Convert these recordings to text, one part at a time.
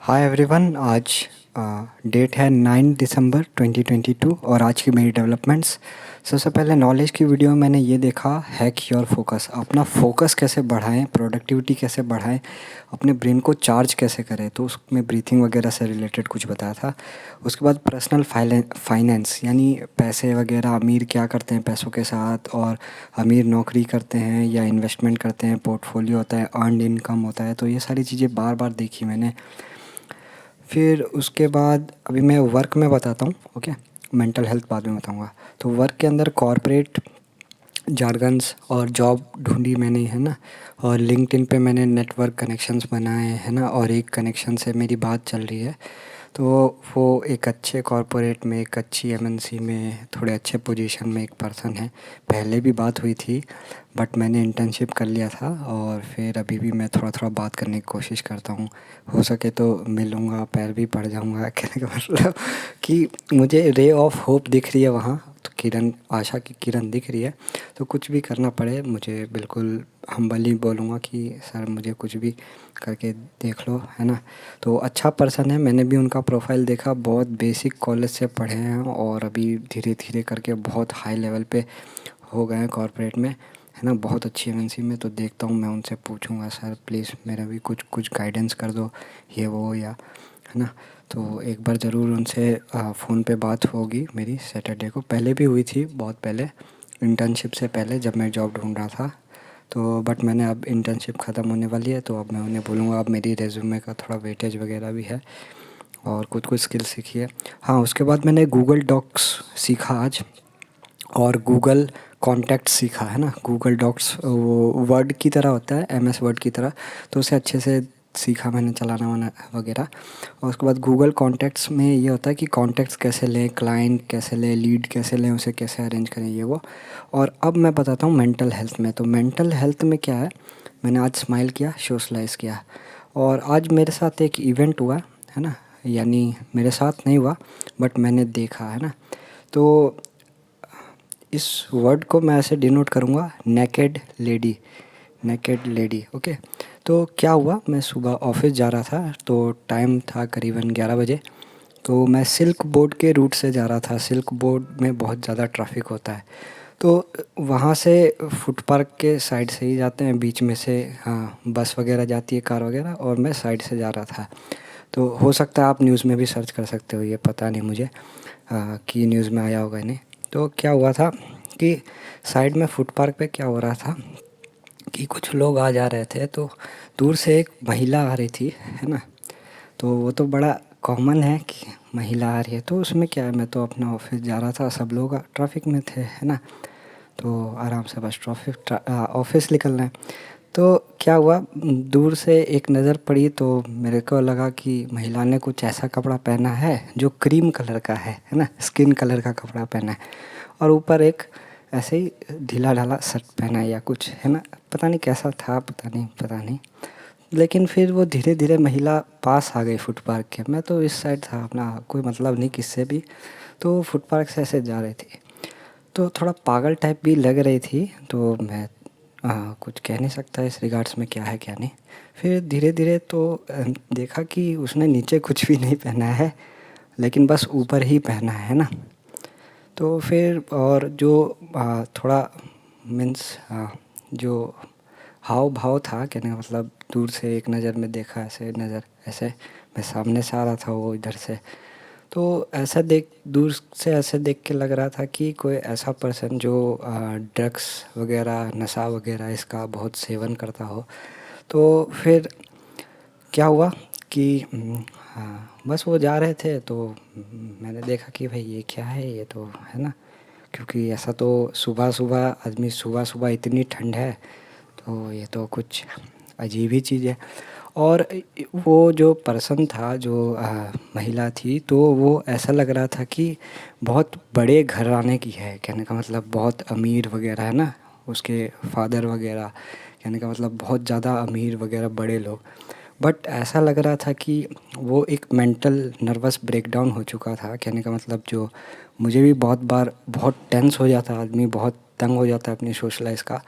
Hi everyone. आज date है 9 दिसंबर 2022 और आज की मेरी डेवलपमेंट्स। सबसे पहले नॉलेज की वीडियो में मैंने ये देखा, हैक योर फोकस। अपना फोकस कैसे बढ़ाएं, प्रोडक्टिविटी कैसे बढ़ाएं, अपने ब्रेन को चार्ज कैसे करें, तो उसमें ब्रीथिंग वगैरह से रिलेटेड कुछ बताया था। उसके बाद पर्सनल फाइनेंस यानी पैसे वगैरह, अमीर क्या करते हैं पैसों के साथ, और अमीर नौकरी करते हैं या इन्वेस्टमेंट करते हैं, पोर्टफोलियो होता है, अर्नड इनकम होता है। तो ये सारी चीज़ें बार बार देखी मैंने। फिर उसके बाद अभी मैं वर्क में बताता हूँ, ओके। मेंटल हेल्थ बाद में बताऊँगा। तो वर्क के अंदर कॉर्पोरेट जार्गन्स और जॉब ढूंढी मैंने, है ना। और लिंक्डइन पे मैंने नेटवर्क कनेक्शंस बनाए हैं ना, और एक कनेक्शन से मेरी बात चल रही है। तो वो एक अच्छे कॉर्पोरेट में, एक अच्छी एमएनसी में, थोड़े अच्छे पोजीशन में एक पर्सन है। पहले भी बात हुई थी बट मैंने इंटर्नशिप कर लिया था, और फिर अभी भी मैं थोड़ा थोड़ा बात करने की कोशिश करता हूँ। हो सके तो मिलूँगा, पैर भी पड़ जाऊँगा कहने का मतलब कि मुझे रे ऑफ होप दिख रही है वहाँ। तो किरण, आशा की किरण दिख रही है। तो कुछ भी करना पड़े मुझे, बिल्कुल हम्बली बोलूँगा कि सर मुझे कुछ भी करके देख लो, है ना। तो अच्छा पर्सन है, मैंने भी उनका प्रोफाइल देखा। बहुत बेसिक कॉलेज से पढ़े हैं और अभी धीरे धीरे करके बहुत हाई लेवल पे हो गए हैं कॉर्पोरेट में, है ना। बहुत अच्छी एमएनसी में। तो देखता हूँ, मैं उनसे पूछूंगा सर प्लीज़ मेरा भी कुछ कुछ गाइडेंस कर दो, ये वो, या, है ना। तो एक बार ज़रूर उनसे फ़ोन पे बात होगी मेरी सैटरडे को। पहले भी हुई थी, बहुत पहले, इंटर्नशिप से पहले जब मैं जॉब ढूंढ रहा था। तो बट मैंने, अब इंटर्नशिप ख़त्म होने वाली है तो अब मैं उन्हें बोलूँगा अब मेरी रेज्यूमे का थोड़ा वेटेज वगैरह भी है और कुछ कुछ स्किल सीखी है। हाँ, उसके बाद मैंने गूगल डॉक्स सीखा आज, और गूगल कॉन्टैक्ट सीखा, है ना। गूगल डॉक्स वो वर्ड की तरह होता है, एमएस वर्ड की तरह। तो उसे अच्छे से सीखा मैंने, चलाना वाना वगैरह। और उसके बाद गूगल कॉन्टैक्ट्स में ये होता है कि कॉन्टैक्ट्स कैसे लें, क्लाइंट कैसे लें, लीड कैसे लें, उसे कैसे अरेंज करें, ये वो। और अब मैं बताता हूँ मेंटल हेल्थ में। तो मेंटल हेल्थ में क्या है, मैंने आज स्माइल किया, सोशलाइज़ किया। और आज मेरे साथ एक इवेंट हुआ, है ना। यानी मेरे साथ नहीं हुआ बट मैंने देखा, है ना। तो इस वर्ड को मैं ऐसे डिनोट करूँगा, naked lady. Naked lady, okay. तो क्या हुआ, मैं सुबह ऑफिस जा रहा था, तो टाइम था करीबन 11 बजे। तो मैं सिल्क बोर्ड के रूट से जा रहा था। सिल्क बोर्ड में बहुत ज़्यादा ट्रैफिक होता है। तो वहाँ से फुट पार्क के साइड से ही जाते हैं, बीच में से हाँ बस वगैरह जाती है, कार वगैरह, और मैं साइड से जा रहा था। तो हो सकता है आप न्यूज़ में भी सर्च कर सकते हो, ये पता नहीं मुझे कि न्यूज़ में आया होगा नहीं। तो क्या हुआ था कि साइड में फुट पार्क पे क्या हो रहा था कि कुछ लोग आ जा रहे थे। तो दूर से एक महिला आ रही थी, है ना। तो वो तो बड़ा कॉमन है कि महिला आ रही है, तो उसमें क्या है, मैं तो अपना ऑफिस जा रहा था, सब लोग ट्रैफिक में थे, है ना। तो आराम से बस ऑफिस निकलना है। तो क्या हुआ, दूर से एक नज़र पड़ी तो मेरे को लगा कि महिला ने कुछ ऐसा कपड़ा पहना है जो क्रीम कलर का है ना, स्किन कलर का कपड़ा पहना है। और ऊपर एक ऐसे ही ढीला ढाला शर्ट पहना है या कुछ, है ना। पता नहीं कैसा था, पता नहीं। लेकिन फिर वो धीरे धीरे महिला पास आ गई फुट पार्क के। मैं तो इस साइड था, अपना कोई मतलब नहीं किससे भी। तो फुट पार्क से ऐसे जा रही थी, तो थोड़ा पागल टाइप भी लग रही थी। तो मैं कुछ कह नहीं सकता इस रिगार्ड्स में क्या है क्या नहीं। फिर धीरे धीरे तो देखा कि उसने नीचे कुछ भी नहीं पहना है, लेकिन बस ऊपर ही पहना है ना। तो फिर और जो थोड़ा मीन्स जो हाव भाव था, कहने का मतलब, दूर से एक नज़र में देखा, ऐसे नज़र ऐसे, मैं सामने से आ रहा था वो इधर से। तो ऐसा देख, दूर से ऐसे देख के लग रहा था कि कोई ऐसा पर्सन जो ड्रग्स वगैरह, नशा वगैरह इसका बहुत सेवन करता हो। तो फिर क्या हुआ कि हाँ बस वो जा रहे थे तो मैंने देखा कि भाई ये क्या है, ये तो, है ना। क्योंकि ऐसा तो सुबह सुबह आदमी, सुबह सुबह इतनी ठंड है, तो ये तो कुछ अजीब ही चीज़ है। और वो जो पर्सन था, जो महिला थी, तो वो ऐसा लग रहा था कि बहुत बड़े घराने की है, कहने का मतलब बहुत अमीर वगैरह, है ना। उसके फादर वगैरह, कहने का मतलब बहुत ज़्यादा अमीर वगैरह, बड़े लोग। बट ऐसा लग रहा था कि वो एक मेंटल नर्वस ब्रेकडाउन हो चुका था। कहने का मतलब जो मुझे भी बहुत बार बहुत टेंस हो जाता है आदमी, बहुत तंग हो जाता है अपनी सोशल लाइफ का।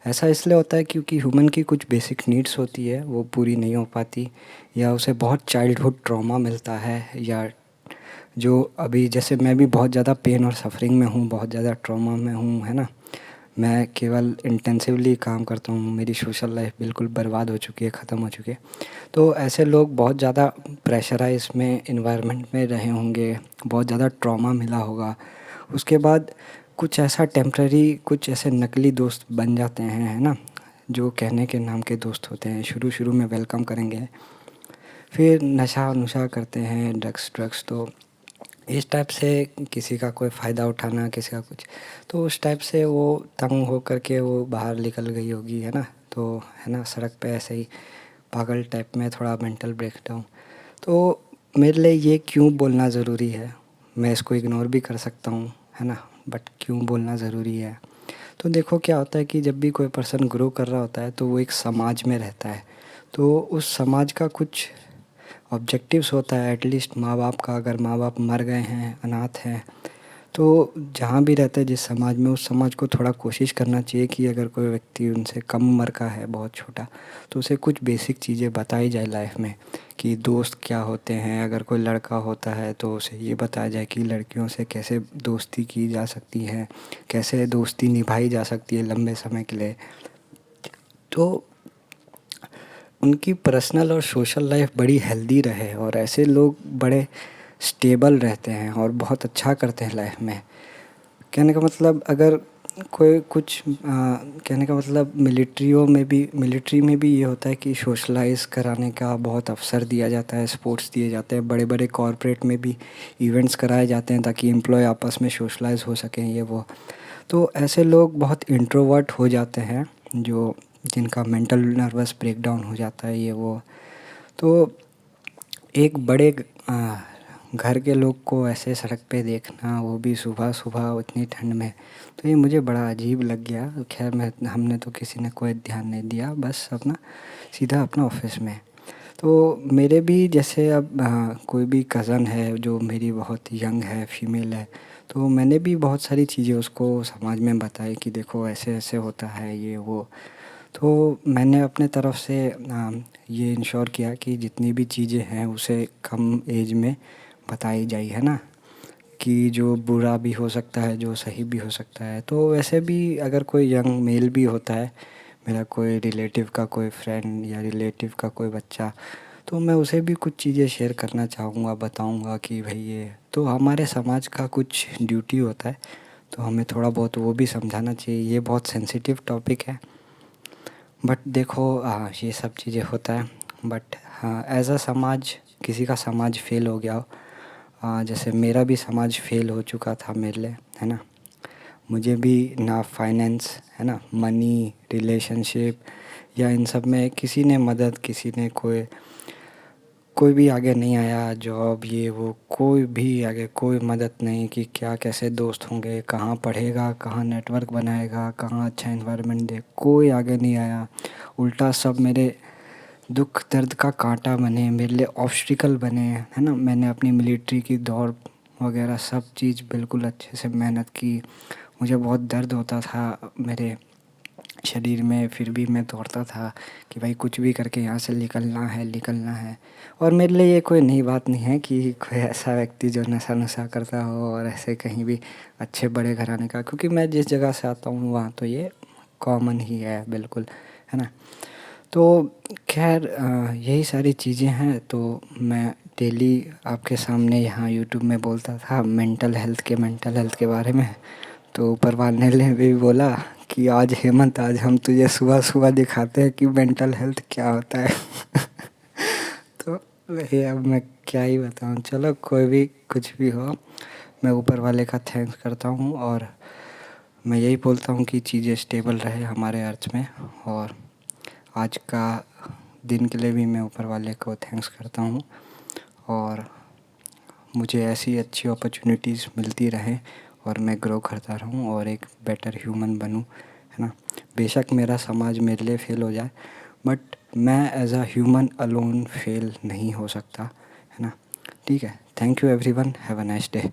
ऐसा इसलिए होता है क्योंकि ह्यूमन की कुछ बेसिक नीड्स होती है वो पूरी नहीं हो पाती, या उसे बहुत चाइल्डहुड ट्रॉमा मिलता है, या जो अभी जैसे मैं भी बहुत ज़्यादा पेन और सफरिंग में हूँ, बहुत ज़्यादा ट्रॉमा में हूँ, है ना। मैं केवल इंटेंसिवली काम करता हूँ, मेरी सोशल लाइफ बिल्कुल बर्बाद हो चुकी है, ख़त्म हो चुकी है। तो ऐसे लोग बहुत ज़्यादा प्रेशराइज में इन्वायरमेंट में रहे होंगे, बहुत ज़्यादा ट्रॉमा मिला होगा। उसके बाद कुछ ऐसा टेम्पररी, कुछ ऐसे नकली दोस्त बन जाते हैं, है ना, जो कहने के नाम के दोस्त होते हैं। शुरू शुरू में वेलकम करेंगे, फिर नशा नुशा करते हैं, ड्रग्स ड्रग्स। तो इस टाइप से किसी का कोई फ़ायदा उठाना, किसी का कुछ, तो उस टाइप से वो तंग हो कर के वो बाहर निकल गई होगी, है ना। तो है ना, सड़क पे ऐसे ही पागल टाइप में थोड़ा मेंटल ब्रेकडाउन। तो मेरे लिए ये क्यों बोलना ज़रूरी है, मैं इसको इग्नोर भी कर सकता हूँ, है ना, बट क्यों बोलना ज़रूरी है। तो देखो क्या होता है कि जब भी कोई पर्सन ग्रो कर रहा होता है तो वो एक समाज में रहता है। तो उस समाज का कुछ ऑब्जेक्टिव्स होता है, एटलीस्ट माँ बाप का। अगर माँ बाप मर गए हैं, अनाथ हैं, तो जहाँ भी रहते हैं जिस समाज में, उस समाज को थोड़ा कोशिश करना चाहिए कि अगर कोई व्यक्ति उनसे कम उम्र का है, बहुत छोटा, तो उसे कुछ बेसिक चीज़ें बताई जाए लाइफ में, कि दोस्त क्या होते हैं। अगर कोई लड़का होता है तो उसे ये बताया जाए कि लड़कियों से कैसे दोस्ती की जा सकती है, कैसे दोस्ती निभाई जा सकती है लंबे समय के लिए। तो उनकी पर्सनल और सोशल लाइफ बड़ी हेल्दी रहे, और ऐसे लोग बड़े स्टेबल रहते हैं और बहुत अच्छा करते हैं लाइफ में। कहने का मतलब अगर कोई कुछ कहने का मतलब मिलिट्री में भी ये होता है कि सोशलाइज कराने का बहुत अवसर दिया जाता है, स्पोर्ट्स दिए जाते हैं, बड़े बड़े कॉरपोरेट में भी इवेंट्स कराए जाते हैं ताकि एम्प्लॉय आपस में सोशलाइज हो सकें, ये वो। तो ऐसे लोग बहुत इंट्रोवर्ट हो जाते हैं, जो जिनका मेंटल नर्वस ब्रेकडाउन हो जाता है, ये वो। तो एक बड़े घर के लोग को ऐसे सड़क पे देखना, वो भी सुबह सुबह इतनी ठंड में, तो ये मुझे बड़ा अजीब लग गया। खैर मैं हमने तो किसी ने कोई ध्यान नहीं दिया, बस अपना सीधा अपना ऑफिस में। तो मेरे भी जैसे अब कोई भी कज़न है जो मेरी बहुत यंग है, फीमेल है, तो मैंने भी बहुत सारी चीज़ें उसको समाज में बताई कि देखो ऐसे ऐसे होता है, ये वो। तो मैंने अपने तरफ से ये इंश्योर किया कि जितनी भी चीज़ें हैं उसे कम एज में बताई जाए, है ना, कि जो बुरा भी हो सकता है, जो सही भी हो सकता है। तो वैसे भी अगर कोई यंग मेल भी होता है, मेरा कोई रिलेटिव का कोई फ्रेंड या रिलेटिव का कोई बच्चा, तो मैं उसे भी कुछ चीज़ें शेयर करना चाहूँगा, बताऊँगा कि भाई ये तो हमारे समाज का कुछ ड्यूटी होता है, तो हमें थोड़ा बहुत वो भी समझाना चाहिए। ये बहुत सेंसिटिव टॉपिक है, बट देखो ये सब चीज़ें होता है। बट हाँ, एज अ समाज, किसी का समाज फेल हो गया हो, जैसे मेरा भी समाज फेल हो चुका था मेरे लिए, है ना। मुझे भी ना फाइनेंस, है ना, मनी, रिलेशनशिप या इन सब में किसी ने मदद, किसी ने कोई कोई भी आगे नहीं आया। जॉब ये वो, कोई भी आगे कोई मदद नहीं कि क्या कैसे दोस्त होंगे, कहाँ पढ़ेगा, कहाँ नेटवर्क बनाएगा, कहाँ अच्छा इन्वायरमेंट दे, कोई आगे नहीं आया। उल्टा सब मेरे दुख दर्द का कांटा बने, मेरे लिए ऑब्स्टिकल बने, है ना। मैंने अपनी मिलिट्री की दौड़ वगैरह सब चीज़ बिल्कुल अच्छे से मेहनत की। मुझे बहुत दर्द होता था मेरे शरीर में, फिर भी मैं दौड़ता था कि भाई कुछ भी करके यहाँ से निकलना है, निकलना है। और मेरे लिए ये कोई नई बात नहीं है कि कोई ऐसा व्यक्ति जो नशा नुशा करता हो और ऐसे कहीं भी अच्छे बड़े घराने का, क्योंकि मैं जिस जगह से आता हूँ वहाँ तो ये कॉमन ही है बिल्कुल, है ना। तो खैर यही सारी चीज़ें हैं। तो मैं डेली आपके सामने यहाँ यूट्यूब में बोलता था मेंटल हेल्थ के बारे में। तो ऊपर वाले ने भी बोला कि आज हेमंत, आज हम तुझे सुबह सुबह दिखाते हैं कि मेंटल हेल्थ क्या होता है। तो वही, अब मैं क्या ही बताऊँ। चलो कोई भी कुछ भी हो, मैं ऊपर वाले का थैंक्स करता हूँ, और मैं यही बोलता हूँ कि चीज़ें स्टेबल रहे हमारे अर्थ में। और आज का दिन के लिए भी मैं ऊपर वाले को थैंक्स करता हूँ, और मुझे ऐसी अच्छी अपॉर्चुनिटीज़ मिलती रहें और मैं ग्रो करता रहूँ और एक बेटर ह्यूमन बनूँ, है ना। बेशक मेरा समाज मेरे लिए फेल हो जाए, बट मैं as a human alone fail नहीं हो सकता, है ना। ठीक है, thank you everyone, have a nice day.